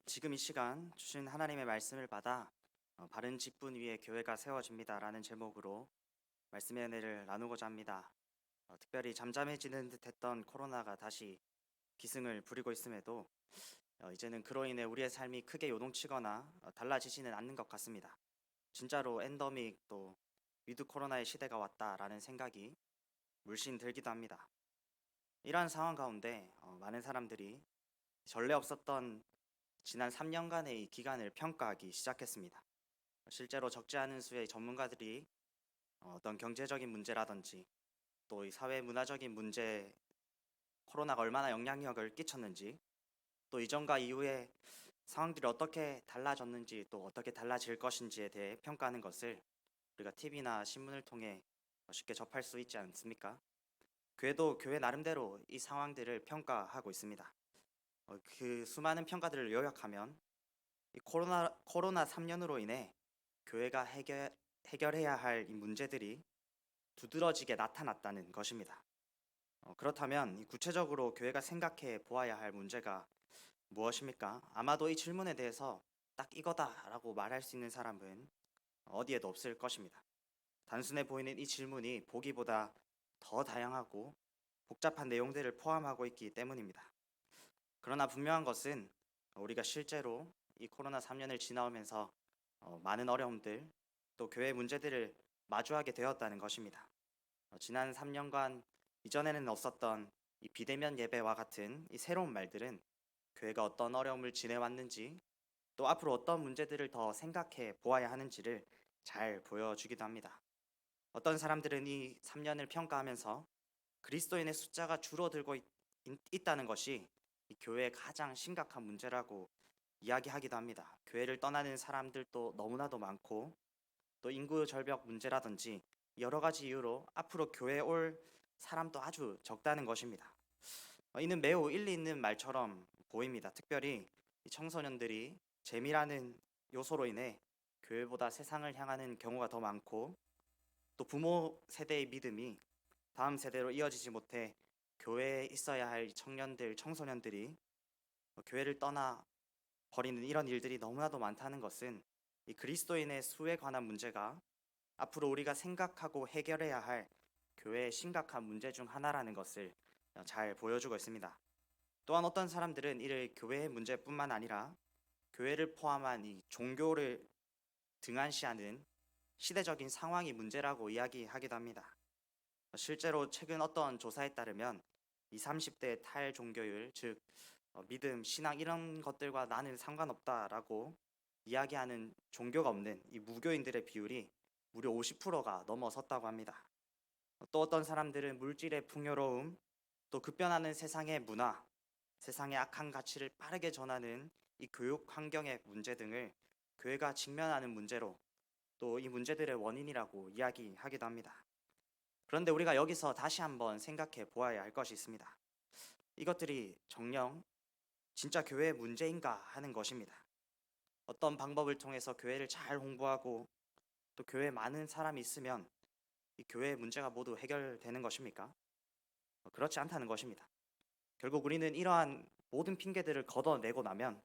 지금 이 시간 주신 하나님의 말씀을 받아 바른 직분 위에 교회가 세워집니다라는 제목으로 말씀의 은혜를 나누고자 합니다. 특별히 잠잠해지는 듯했던 코로나가 다시 기승을 부리고 있음에도 이제는 그로 인해 우리의 삶이 크게 요동치거나 달라지지는 않는 것 같습니다. 진짜로 엔더믹 또 위드 코로나의 시대가 왔다라는 생각이 물씬 들기도 합니다. 이러한 상황 가운데 많은 사람들이 전례 없었던 지난 3년간의 이 기간을 평가하기 시작했습니다. 실제로 적지 않은 수의 전문가들이 어떤 경제적인 문제라든지 또 이 사회 문화적인 문제, 코로나가 얼마나 영향력을 끼쳤는지, 또 이전과 이후의 상황들이 어떻게 달라졌는지, 또 어떻게 달라질 것인지에 대해 평가하는 것을 우리가 TV나 신문을 통해 쉽게 접할 수 있지 않습니까? 교회도 교회 나름대로 이 상황들을 평가하고 있습니다. 그 수많은 평가들을 요약하면 이 코로나 3년으로 인해 교회가 해결해야 할 이 문제들이 두드러지게 나타났다는 것입니다. 그렇다면 이 구체적으로 교회가 생각해 보아야 할 문제가 무엇입니까? 아마도 이 질문에 대해서 딱 이거다라고 말할 수 있는 사람은 어디에도 없을 것입니다. 단순해 보이는 이 질문이 보기보다 더 다양하고 복잡한 내용들을 포함하고 있기 때문입니다. 그러나 분명한 것은 우리가 실제로 이 코로나 3년을 지나오면서 많은 어려움들 또 교회 문제들을 마주하게 되었다는 것입니다. 지난 3년간 이전에는 없었던 이 비대면 예배와 같은 이 새로운 말들은 교회가 어떤 어려움을 지내왔는지 또 앞으로 어떤 문제들을 더 생각해 보아야 하는지를 잘 보여주기도 합니다. 어떤 사람들은 이 3년을 평가하면서 그리스도인의 숫자가 줄어들고 있다는 것이 이 교회의 가장 심각한 문제라고 이야기하기도 합니다. 교회를 떠나는 사람들도 너무나도 많고 또 인구 절벽 문제라든지 여러 가지 이유로 앞으로 교회에 올 사람도 아주 적다는 것입니다. 이는 매우 일리 있는 말처럼 보입니다. 특별히 이 청소년들이 재미라는 요소로 인해 교회보다 세상을 향하는 경우가 더 많고 또 부모 세대의 믿음이 다음 세대로 이어지지 못해 교회에 있어야 할 청년들, 청소년들이 교회를 떠나 버리는 이런 일들이 너무나도 많다는 것은 이 그리스도인의 수에 관한 문제가 앞으로 우리가 생각하고 해결해야 할 교회의 심각한 문제 중 하나라는 것을 잘 보여주고 있습니다. 또한 어떤 사람들은 이를 교회의 문제뿐만 아니라 교회를 포함한 이 종교를 등한시하는 시대적인 상황이 문제라고 이야기하기도 합니다. 실제로 최근 어떤 조사에 따르면 20, 30대 탈종교율, 즉 믿음, 신앙 이런 것들과 나는 상관없다라고 이야기하는 종교가 없는 이 무교인들의 비율이 무려 50%가 넘어섰다고 합니다. 또 어떤 사람들은 물질의 풍요로움, 또 급변하는 세상의 문화, 세상의 악한 가치를 빠르게 전하는 이 교육 환경의 문제 등을 교회가 직면하는 문제로 또 이 문제들의 원인이라고 이야기하기도 합니다. 그런데 우리가 여기서 다시 한번 생각해 보아야 할 것이 있습니다. 이것들이 정녕 진짜 교회의 문제인가 하는 것입니다. 어떤 방법을 통해서 교회를 잘 홍보하고 또 교회에 많은 사람이 있으면 이 교회의 문제가 모두 해결되는 것입니까? 그렇지 않다는 것입니다. 결국 우리는 이러한 모든 핑계들을 걷어내고 나면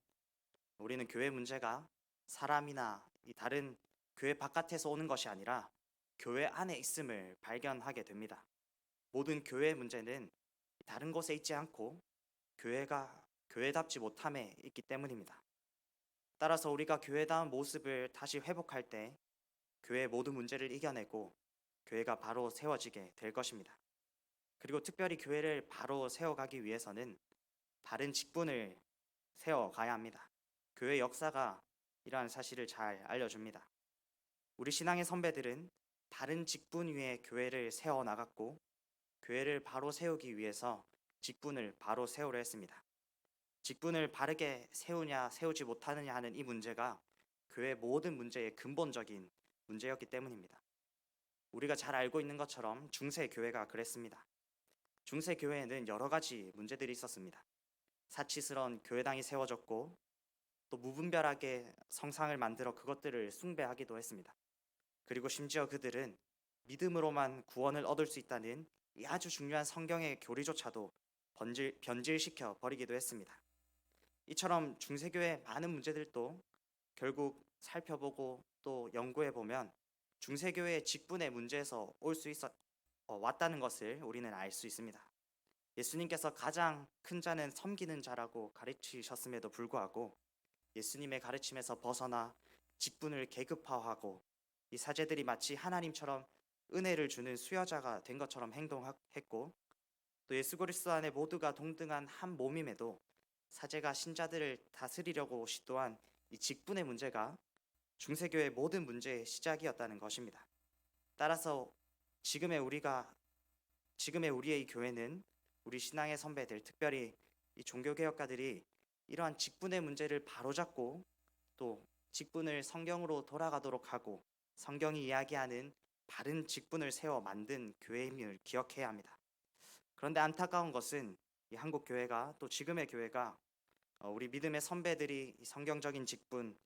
우리는 교회 문제가 사람이나 이 다른 교회 바깥에서 오는 것이 아니라 교회 안에 있음을 발견하게 됩니다. 모든 교회의 문제는 다른 곳에 있지 않고 교회가 교회답지 못함에 있기 때문입니다. 따라서 우리가 교회다운 모습을 다시 회복할 때 교회의 모든 문제를 이겨내고 교회가 바로 세워지게 될 것입니다. 그리고 특별히 교회를 바로 세워가기 위해서는 바른 직분을 세워가야 합니다. 교회 역사가 이러한 사실을 잘 알려줍니다. 우리 신앙의 선배들은 바른 직분 위에 교회를 세워나갔고 교회를 바로 세우기 위해서 직분을 바로 세우려 했습니다. 직분을 바르게 세우냐 세우지 못하느냐 하는 이 문제가 교회 모든 문제의 근본적인 문제였기 때문입니다. 우리가 잘 알고 있는 것처럼 중세 교회가 그랬습니다. 중세 교회에는 여러 가지 문제들이 있었습니다. 사치스러운 교회당이 세워졌고 또 무분별하게 성상을 만들어 그것들을 숭배하기도 했습니다. 그리고 심지어 그들은 믿음으로만 구원을 얻을 수 있다는 이 아주 중요한 성경의 교리조차도 변질시켜 버리기도 했습니다. 이처럼 중세교회 많은 문제들도 결국 살펴보고 또 연구해 보면 중세교회의 직분의 문제에서 왔다는 것을 우리는 알 수 있습니다. 예수님께서 가장 큰 자는 섬기는 자라고 가르치셨음에도 불구하고 예수님의 가르침에서 벗어나 직분을 계급화하고 이 사제들이 마치 하나님처럼 은혜를 주는 수여자가 된 것처럼 행동했고, 또 예수 그리스도 안에 모두가 동등한 한 몸임에도 사제가 신자들을 다스리려고 시도한 이 직분의 문제가 중세교의 모든 문제의 시작이었다는 것입니다. 따라서 지금의 우리가 지금의 우리의 이 교회는 우리 신앙의 선배들, 특별히 이 종교개혁가들이 이러한 직분의 문제를 바로잡고 또 직분을 성경으로 돌아가도록 하고 성경이 이야기하는 바른 직분을 세워 만든 교회임을 기억해야 합니다. 그런데 안타까운 것은 이 한국 교회가 또 지금의 교회가 우리 믿음의 선배들이 이 성경적인 직분,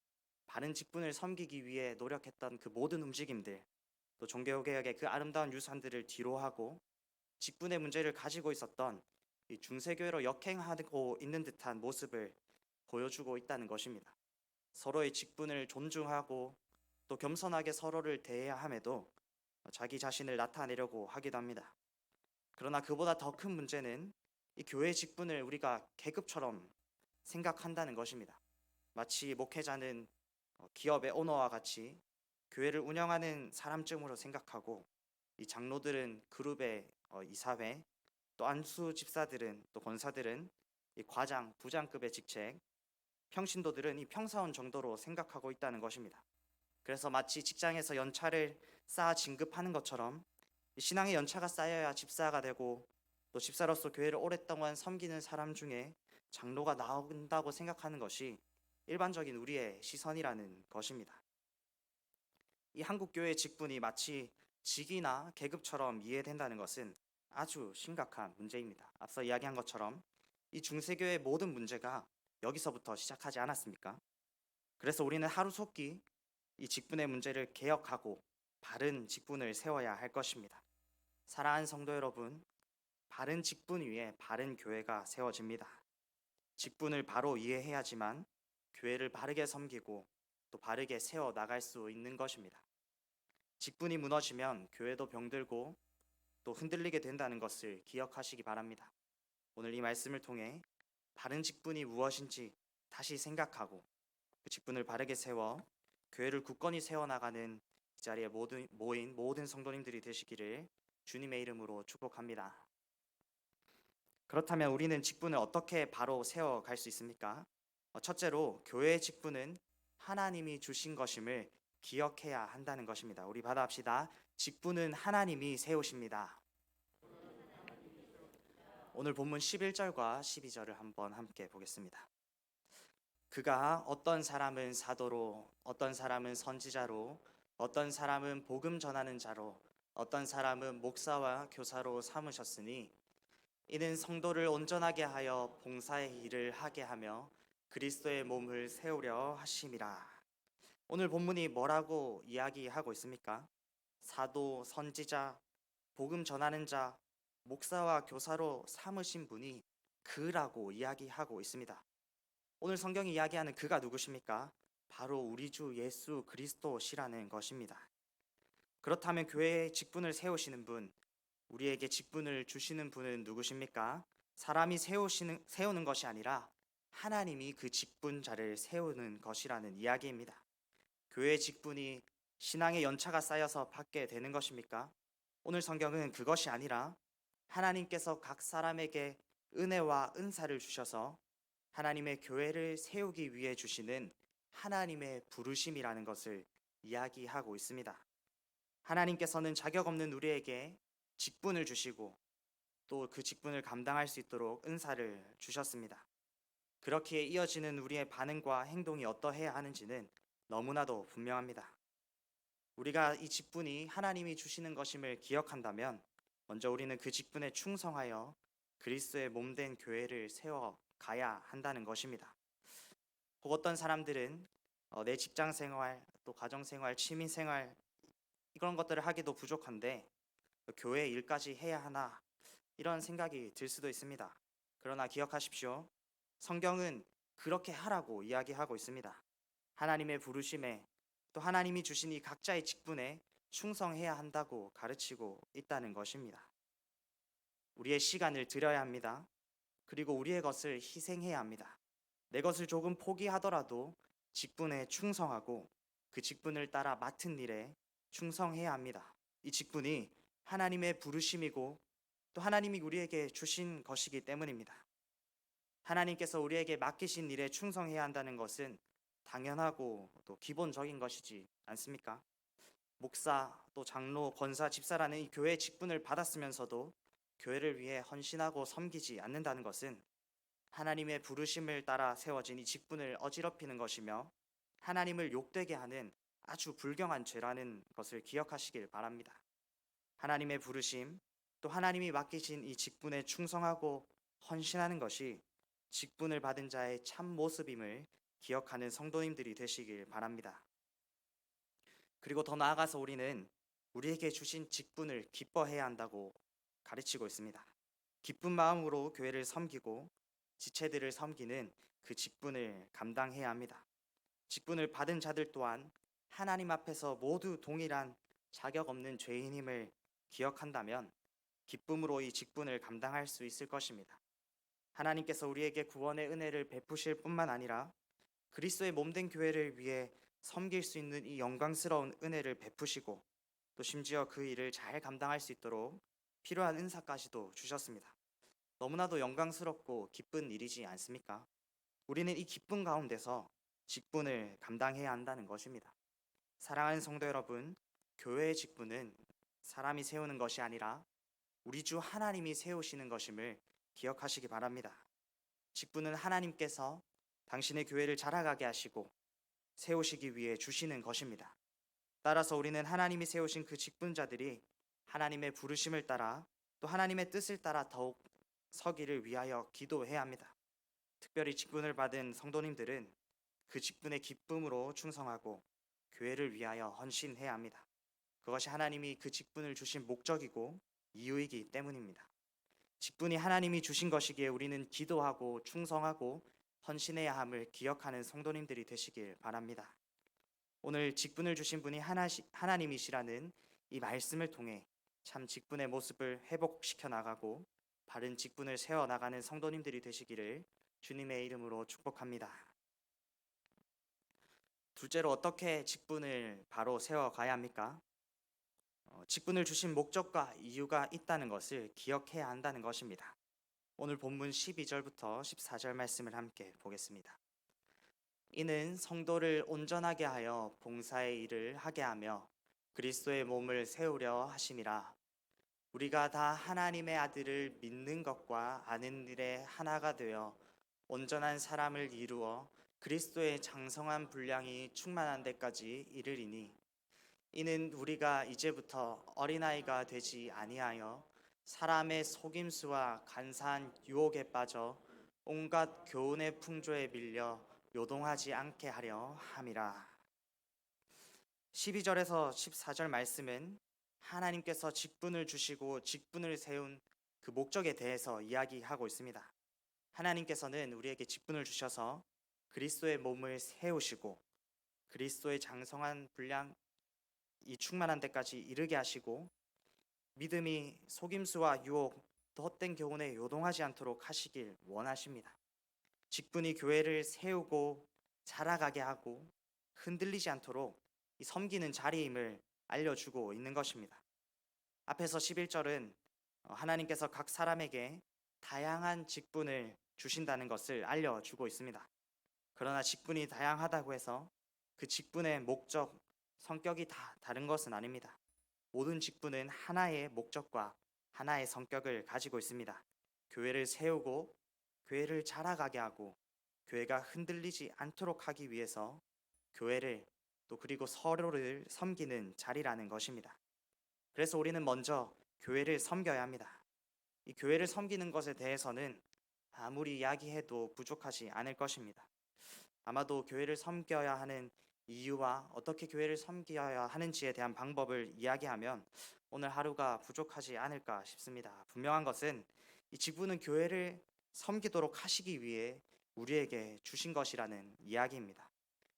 바른 직분을 섬기기 위해 노력했던 그 모든 움직임들, 또 종교개혁의 그 아름다운 유산들을 뒤로하고 직분의 문제를 가지고 있었던 이 중세교회로 역행하고 있는 듯한 모습을 보여주고 있다는 것입니다. 서로의 직분을 존중하고 또 겸손하게 서로를 대해야 함에도 자기 자신을 나타내려고 하기도 합니다. 그러나 그보다 더 큰 문제는 이 교회 직분을 우리가 계급처럼 생각한다는 것입니다. 마치 목회자는 기업의 오너와 같이 교회를 운영하는 사람쯤으로 생각하고, 이 장로들은 그룹의 이사회, 또 안수 집사들은 또 권사들은 이 과장, 부장급의 직책, 평신도들은 이 평사원 정도로 생각하고 있다는 것입니다. 그래서 마치 직장에서 연차를 쌓아 진급하는 것처럼 이 신앙의 연차가 쌓여야 집사가 되고 또 집사로서 교회를 오랫동안 섬기는 사람 중에 장로가 나온다고 생각하는 것이 일반적인 우리의 시선이라는 것입니다. 이 한국 교회의 직분이 마치 직이나 계급처럼 이해된다는 것은 아주 심각한 문제입니다. 앞서 이야기한 것처럼 이 중세교회의 모든 문제가 여기서부터 시작하지 않았습니까? 그래서 우리는 하루속히 이 직분의 문제를 개혁하고 바른 직분을 세워야 할 것입니다. 사랑하는 성도 여러분, 바른 직분 위에 바른 교회가 세워집니다. 직분을 바로 이해해야지만 교회를 바르게 섬기고 또 바르게 세워 나갈 수 있는 것입니다. 직분이 무너지면 교회도 병들고 또 흔들리게 된다는 것을 기억하시기 바랍니다. 오늘 이 말씀을 통해 바른 직분이 무엇인지 다시 생각하고 그 직분을 바르게 세워 교회를 굳건히 세워나가는 이 자리에 모인 모든 성도님들이 되시기를 주님의 이름으로 축복합니다. 그렇다면 우리는 직분을 어떻게 바로 세워갈 수 있습니까? 첫째로 교회의 직분은 하나님이 주신 것임을 기억해야 한다는 것입니다. 우리 받아합시다. 직분은 하나님이 세우십니다. 오늘 본문 11절과 12절을 한번 함께 보겠습니다. 그가 어떤 사람은 사도로, 어떤 사람은 선지자로, 어떤 사람은 복음 전하는 자로, 어떤 사람은 목사와 교사로 삼으셨으니 이는 성도를 온전하게 하여 봉사의 일을 하게 하며 그리스도의 몸을 세우려 하심이라. 오늘 본문이 뭐라고 이야기하고 있습니까? 사도, 선지자, 복음 전하는 자, 목사와 교사로 삼으신 분이 그라고 이야기하고 있습니다. 오늘 성경이 이야기하는 그가 누구십니까? 바로 우리 주 예수 그리스도시라는 것입니다. 그렇다면 교회의 직분을 세우시는 분, 우리에게 직분을 주시는 분은 누구십니까? 사람이 세우는 것이 아니라 하나님이 그 직분자를 세우는 것이라는 이야기입니다. 교회의 직분이 신앙의 연차가 쌓여서 받게 되는 것입니까? 오늘 성경은 그것이 아니라 하나님께서 각 사람에게 은혜와 은사를 주셔서 하나님의 교회를 세우기 위해 주시는 하나님의 부르심이라는 것을 이야기하고 있습니다. 하나님께서는 자격 없는 우리에게 직분을 주시고 또 그 직분을 감당할 수 있도록 은사를 주셨습니다. 그렇기에 이어지는 우리의 반응과 행동이 어떠해야 하는지는 너무나도 분명합니다. 우리가 이 직분이 하나님이 주시는 것임을 기억한다면 먼저 우리는 그 직분에 충성하여 그리스도의 몸된 교회를 세워 가야 한다는 것입니다. 혹 어떤 사람들은 내 직장 생활, 또 가정 생활, 취미 생활 이런 것들을 하기도 부족한데 교회 일까지 해야 하나 이런 생각이 들 수도 있습니다. 그러나 기억하십시오. 성경은 그렇게 하라고 이야기하고 있습니다. 하나님의 부르심에 또 하나님이 주신 이 각자의 직분에 충성해야 한다고 가르치고 있다는 것입니다. 우리의 시간을 들여야 합니다. 그리고 우리의 것을 희생해야 합니다. 내 것을 조금 포기하더라도 직분에 충성하고 그 직분을 따라 맡은 일에 충성해야 합니다. 이 직분이 하나님의 부르심이고 또 하나님이 우리에게 주신 것이기 때문입니다. 하나님께서 우리에게 맡기신 일에 충성해야 한다는 것은 당연하고 또 기본적인 것이지 않습니까? 목사, 또 장로, 권사, 집사라는 이 교회의 직분을 받았으면서도 교회를 위해 헌신하고 섬기지 않는다는 것은 하나님의 부르심을 따라 세워진 이 직분을 어지럽히는 것이며 하나님을 욕되게 하는 아주 불경한 죄라는 것을 기억하시길 바랍니다. 하나님의 부르심, 또 하나님이 맡기신 이 직분에 충성하고 헌신하는 것이 직분을 받은 자의 참 모습임을 기억하는 성도님들이 되시길 바랍니다. 그리고 더 나아가서 우리는 우리에게 주신 직분을 기뻐해야 한다고 가르치고 있습니다. 기쁜 마음으로 교회를 섬기고 지체들을 섬기는 그 직분을 감당해야 합니다. 직분을 받은 자들 또한 하나님 앞에서 모두 동일한 자격 없는 죄인임을 기억한다면 기쁨으로 이 직분을 감당할 수 있을 것입니다. 하나님께서 우리에게 구원의 은혜를 베푸실 뿐만 아니라 그리스도의 몸된 교회를 위해 섬길 수 있는 이 영광스러운 은혜를 베푸시고 또 심지어 그 일을 잘 감당할 수 있도록 필요한 은사까지도 주셨습니다. 너무나도 영광스럽고 기쁜 일이지 않습니까? 우리는 이 기쁨 가운데서 직분을 감당해야 한다는 것입니다. 사랑하는 성도 여러분, 교회의 직분은 사람이 세우는 것이 아니라 우리 주 하나님이 세우시는 것임을 기억하시기 바랍니다. 직분은 하나님께서 당신의 교회를 자라가게 하시고 세우시기 위해 주시는 것입니다. 따라서 우리는 하나님이 세우신 그 직분자들이 하나님의 부르심을 따라 또 하나님의 뜻을 따라 더욱 서기를 위하여 기도해야 합니다. 특별히 직분을 받은 성도님들은 그 직분의 기쁨으로 충성하고 교회를 위하여 헌신해야 합니다. 그것이 하나님이 그 직분을 주신 목적이고 이유이기 때문입니다. 직분이 하나님이 주신 것이기에 우리는 기도하고 충성하고 헌신해야 함을 기억하는 성도님들이 되시길 바랍니다. 오늘 직분을 주신 분이 하나님이시라는 이 말씀을 통해 참 직분의 모습을 회복시켜 나가고 바른 직분을 세워 나가는 성도님들이 되시기를 주님의 이름으로 축복합니다. 둘째로 어떻게 직분을 바로 세워 가야 합니까? 직분을 주신 목적과 이유가 있다는 것을 기억해야 한다는 것입니다. 오늘 본문 12절부터 14절 말씀을 함께 보겠습니다. 이는 성도를 온전하게 하여 봉사의 일을 하게 하며 그리스도의 몸을 세우려 하심이라. 우리가 다 하나님의 아들을 믿는 것과 아는 일에 하나가 되어 온전한 사람을 이루어 그리스도의 장성한 분량이 충만한 데까지 이르리니, 이는 우리가 이제부터 어린아이가 되지 아니하여 사람의 속임수와 간사한 유혹에 빠져 온갖 교훈의 풍조에 밀려 요동하지 않게 하려 함이라. 12절에서 14절 말씀은 하나님께서 직분을 주시고 직분을 세운 그 목적에 대해서 이야기하고 있습니다. 하나님께서는 우리에게 직분을 주셔서 그리스도의 몸을 세우시고 그리스도의 장성한 분량 이 충만한 데까지 이르게 하시고 믿음이 속임수와 유혹 또 헛된 교훈에 요동하지 않도록 하시길 원하십니다. 직분이 교회를 세우고 자라가게 하고 흔들리지 않도록 이 섬기는 자리임을 알려주고 있는 것입니다. 앞에서 11절은 하나님께서 각 사람에게 다양한 직분을 주신다는 것을 알려주고 있습니다. 그러나 직분이 다양하다고 해서 그 직분의 목적, 성격이 다 다른 것은 아닙니다. 모든 직분은 하나의 목적과 하나의 성격을 가지고 있습니다. 교회를 세우고 교회를 자라가게 하고 교회가 흔들리지 않도록 하기 위해서 교회를 또 그리고 서로를 섬기는 자리라는 것입니다. 그래서 우리는 먼저 교회를 섬겨야 합니다. 이 교회를 섬기는 것에 대해서는 아무리 이야기해도 부족하지 않을 것입니다. 아마도 교회를 섬겨야 하는 이유와 어떻게 교회를 섬겨야 하는지에 대한 방법을 이야기하면 오늘 하루가 부족하지 않을까 싶습니다. 분명한 것은 이 직분은 교회를 섬기도록 하시기 위해 우리에게 주신 것이라는 이야기입니다.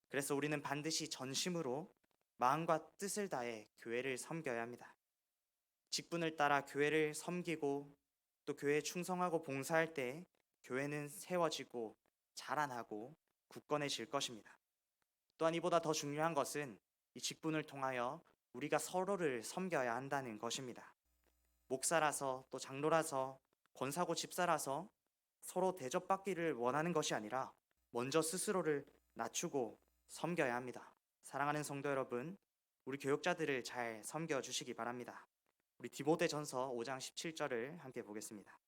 그래서 우리는 반드시 전심으로 마음과 뜻을 다해 교회를 섬겨야 합니다. 직분을 따라 교회를 섬기고 또 교회에 충성하고 봉사할 때 교회는 세워지고 자라나고 굳건해질 것입니다. 또한 이보다 더 중요한 것은 이 직분을 통하여 우리가 서로를 섬겨야 한다는 것입니다. 목사라서 또 장로라서 권사고 집사라서 서로 대접받기를 원하는 것이 아니라 먼저 스스로를 낮추고 섬겨야 합니다. 사랑하는 성도 여러분, 우리 교역자들을 잘 섬겨 주시기 바랍니다. 우리 디모데전서 5장 17절을 함께 보겠습니다.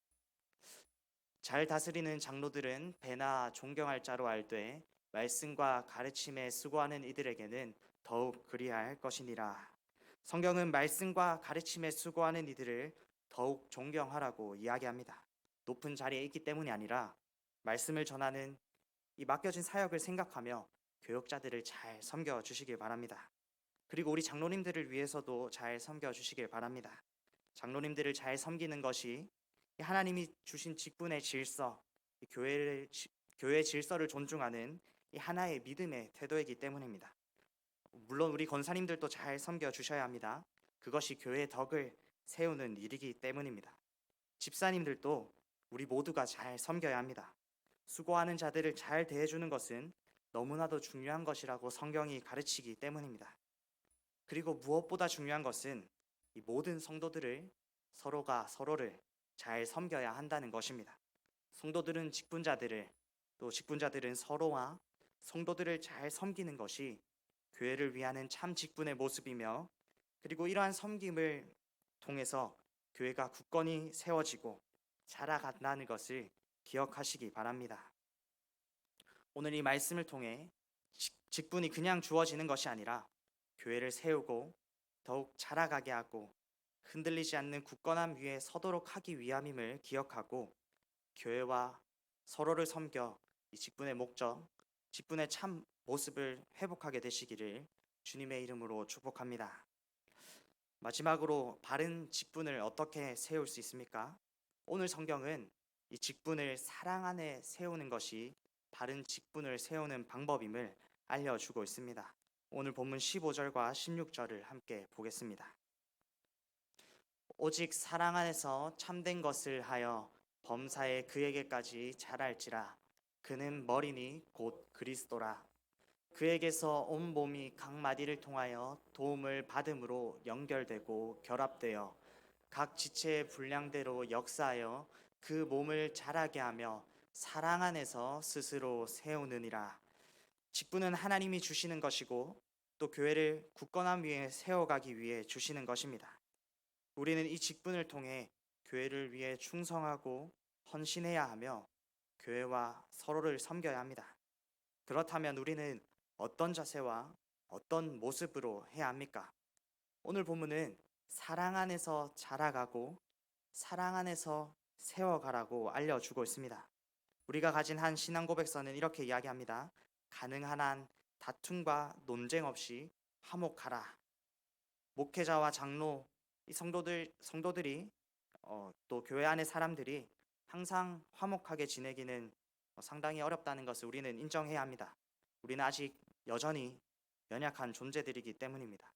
잘 다스리는 장로들은 배나 존경할 자로 알되 말씀과 가르침에 수고하는 이들에게는 더욱 그리할 것이니라. 성경은 말씀과 가르침에 수고하는 이들을 더욱 존경하라고 이야기합니다. 높은 자리에 있기 때문이 아니라 말씀을 전하는 이 맡겨진 사역을 생각하며 교역자들을 잘 섬겨 주시길 바랍니다. 그리고 우리 장로님들을 위해서도 잘 섬겨 주시길 바랍니다. 장로님들을 잘 섬기는 것이 하나님이 주신 직분의 질서, 교회의 질서를 존중하는 이 하나의 믿음의 태도이기 때문입니다. 물론 우리 권사님들도 잘 섬겨 주셔야 합니다. 그것이 교회의 덕을 세우는 일이기 때문입니다. 집사님들도 우리 모두가 잘 섬겨야 합니다. 수고하는 자들을 잘 대해주는 것은 너무나도 중요한 것이라고 성경이 가르치기 때문입니다. 그리고 무엇보다 중요한 것은 이 모든 성도들을 서로가 서로를 잘 섬겨야 한다는 것입니다. 성도들은 직분자들을 또 직분자들은 서로와 성도들을 잘 섬기는 것이 교회를 위하는 참 직분의 모습이며 그리고 이러한 섬김을 통해서 교회가 굳건히 세워지고 자라간다는 것을 기억하시기 바랍니다. 오늘 이 말씀을 통해 직분이 그냥 주어지는 것이 아니라 교회를 세우고 더욱 자라가게 하고 흔들리지 않는 굳건함 위에 서도록 하기 위함임을 기억하고 교회와 서로를 섬겨 이 직분의 목적, 직분의 참 모습을 회복하게 되시기를 주님의 이름으로 축복합니다. 마지막으로 바른 직분을 어떻게 세울 수 있습니까? 오늘 성경은 이 직분을 사랑 안에 세우는 것이 바른 직분을 세우는 방법임을 알려주고 있습니다. 오늘 본문 15절과 16절을 함께 보겠습니다. 오직 사랑 안에서 참된 것을 하여 범사에 그에게까지 자랄지라. 그는 머리니 곧 그리스도라. 그에게서 온 몸이 각 마디를 통하여 도움을 받음으로 연결되고 결합되어 각 지체의 분량대로 역사하여 그 몸을 자라게 하며 사랑 안에서 스스로 세우느니라. 직분은 하나님이 주시는 것이고 또 교회를 굳건함 위에 세워가기 위해 주시는 것입니다. 우리는 이 직분을 통해 교회를 위해 충성하고 헌신해야 하며 교회와 서로를 섬겨야 합니다. 그렇다면 우리는 어떤 자세와 어떤 모습으로 해야 합니까? 오늘 본문은 사랑 안에서 자라가고 사랑 안에서 세워가라고 알려주고 있습니다. 우리가 가진 한 신앙 고백서는 이렇게 이야기합니다. 가능한 한 다툼과 논쟁 없이 화목하라. 목회자와 장로, 이 성도들이 또 교회 안의 사람들이 항상 화목하게 지내기는 상당히 어렵다는 것을 우리는 인정해야 합니다. 우리는 아직 여전히 연약한 존재들이기 때문입니다.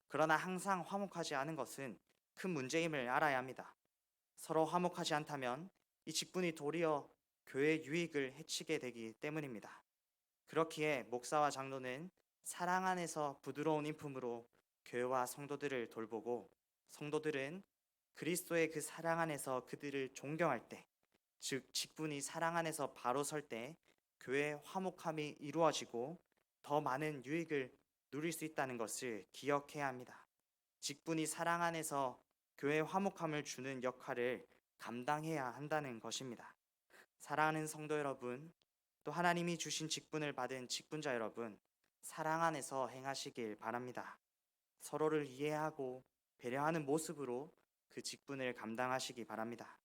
그러나 항상 화목하지 않은 것은 큰 문제임을 알아야 합니다. 서로 화목하지 않다면 이 직분이 도리어 교회의 유익을 해치게 되기 때문입니다. 그렇기에 목사와 장로는 사랑 안에서 부드러운 인품으로 교회와 성도들을 돌보고 성도들은 그리스도의 그 사랑 안에서 그들을 존경할 때, 즉 직분이 사랑 안에서 바로 설 때 교회의 화목함이 이루어지고 더 많은 유익을 누릴 수 있다는 것을 기억해야 합니다. 직분이 사랑 안에서 교회의 화목함을 주는 역할을 감당해야 한다는 것입니다. 사랑하는 성도 여러분, 또 하나님이 주신 직분을 받은 직분자 여러분, 사랑 안에서 행하시길 바랍니다. 서로를 이해하고 배려하는 모습으로 그 직분을 감당하시기 바랍니다.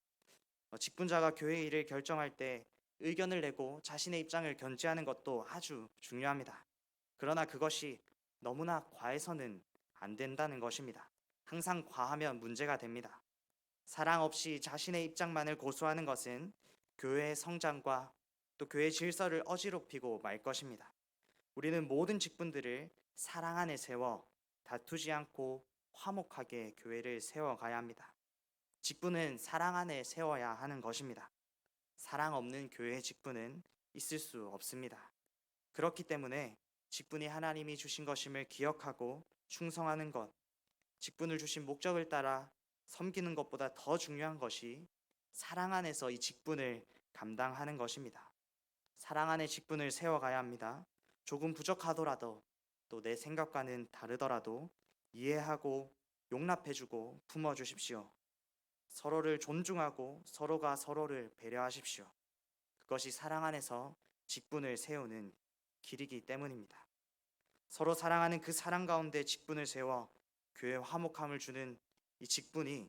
직분자가 교회 일을 결정할 때 의견을 내고 자신의 입장을 견지하는 것도 아주 중요합니다. 그러나 그것이 너무나 과해서는 안 된다는 것입니다. 항상 과하면 문제가 됩니다. 사랑 없이 자신의 입장만을 고수하는 것은 교회의 성장과 또 교회 질서를 어지럽히고 말 것입니다. 우리는 모든 직분들을 사랑 안에 세워 다투지 않고 화목하게 교회를 세워가야 합니다. 직분은 사랑 안에 세워야 하는 것입니다. 사랑 없는 교회의 직분은 있을 수 없습니다. 그렇기 때문에 직분이 하나님이 주신 것임을 기억하고 충성하는 것, 직분을 주신 목적을 따라 섬기는 것보다 더 중요한 것이 사랑 안에서 이 직분을 감당하는 것입니다. 사랑 안에 직분을 세워가야 합니다. 조금 부족하더라도 또 내 생각과는 다르더라도 이해하고 용납해주고 품어주십시오. 서로를 존중하고 서로가 서로를 배려하십시오. 그것이 사랑 안에서 직분을 세우는 길이기 때문입니다. 서로 사랑하는 그 사랑 가운데 직분을 세워 교회 화목함을 주는 이 직분이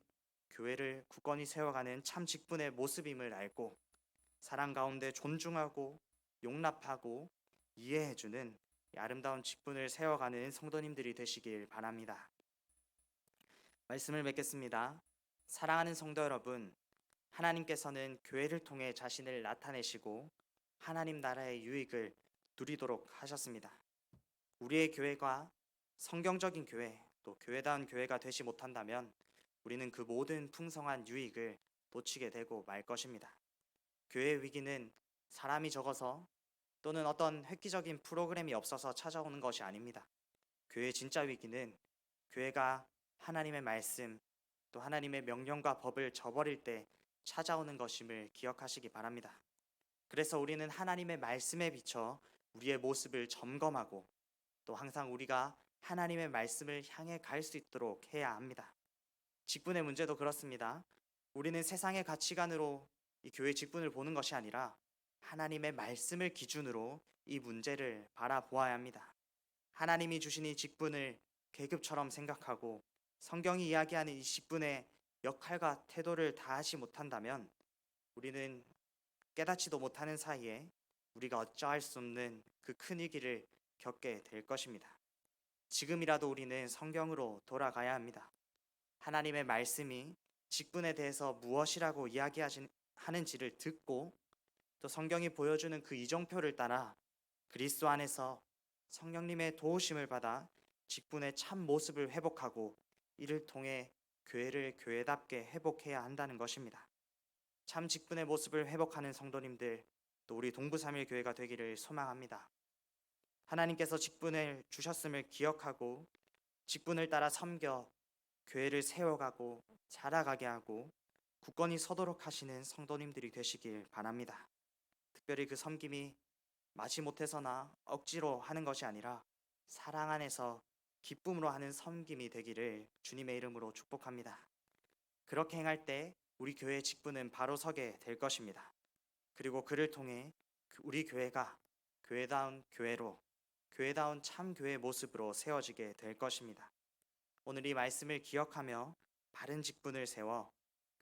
교회를 굳건히 세워가는 참 직분의 모습임을 알고 사랑 가운데 존중하고 용납하고 이해해주는 이 아름다운 직분을 세워가는 성도님들이 되시길 바랍니다. 말씀을 맺겠습니다. 사랑하는 성도 여러분, 하나님께서는 교회를 통해 자신을 나타내시고 하나님 나라의 유익을 누리도록 하셨습니다. 우리의 교회가 성경적인 교회, 또 교회다운 교회가 되지 못한다면 우리는 그 모든 풍성한 유익을 놓치게 되고 말 것입니다. 교회의 위기는 사람이 적어서 또는 어떤 획기적인 프로그램이 없어서 찾아오는 것이 아닙니다. 교회의 진짜 위기는 교회가 하나님의 말씀, 또 하나님의 명령과 법을 저버릴 때 찾아오는 것임을 기억하시기 바랍니다. 그래서 우리는 하나님의 말씀에 비춰 우리의 모습을 점검하고 또 항상 우리가 하나님의 말씀을 향해 갈 수 있도록 해야 합니다. 직분의 문제도 그렇습니다. 우리는 세상의 가치관으로 이 교회 직분을 보는 것이 아니라 하나님의 말씀을 기준으로 이 문제를 바라보아야 합니다. 하나님이 주신 이 직분을 계급처럼 생각하고 성경이 이야기하는 이 직분의 역할과 태도를 다하지 못한다면 우리는 깨닫지도 못하는 사이에 우리가 어찌할 수 없는 그 큰 위기를 겪게 될 것입니다. 지금이라도 우리는 성경으로 돌아가야 합니다. 하나님의 말씀이 직분에 대해서 무엇이라고 이야기하는지를 듣고 또 성경이 보여주는 그 이정표를 따라 그리스도 안에서 성령님의 도우심을 받아 직분의 참 모습을 회복하고 이를 통해 교회를 교회답게 회복해야 한다는 것입니다. 참 직분의 모습을 회복하는 성도님들, 또 우리 동부삼일교회가 되기를 소망합니다. 하나님께서 직분을 주셨음을 기억하고 직분을 따라 섬겨 교회를 세워가고 자라가게 하고 굳건히 서도록 하시는 성도님들이 되시길 바랍니다. 특별히 그 섬김이 마지못해서나 억지로 하는 것이 아니라 사랑 안에서 기쁨으로 하는 섬김이 되기를 주님의 이름으로 축복합니다. 그렇게 행할 때 우리 교회의 직분은 바로 서게 될 것입니다. 그리고 그를 통해 우리 교회가 교회다운 교회로, 교회다운 참 교회의 모습으로 세워지게 될 것입니다. 오늘 이 말씀을 기억하며 바른 직분을 세워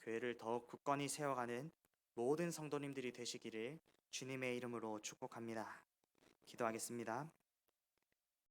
교회를 더욱 굳건히 세워가는 모든 성도님들이 되시기를 주님의 이름으로 축복합니다. 기도하겠습니다.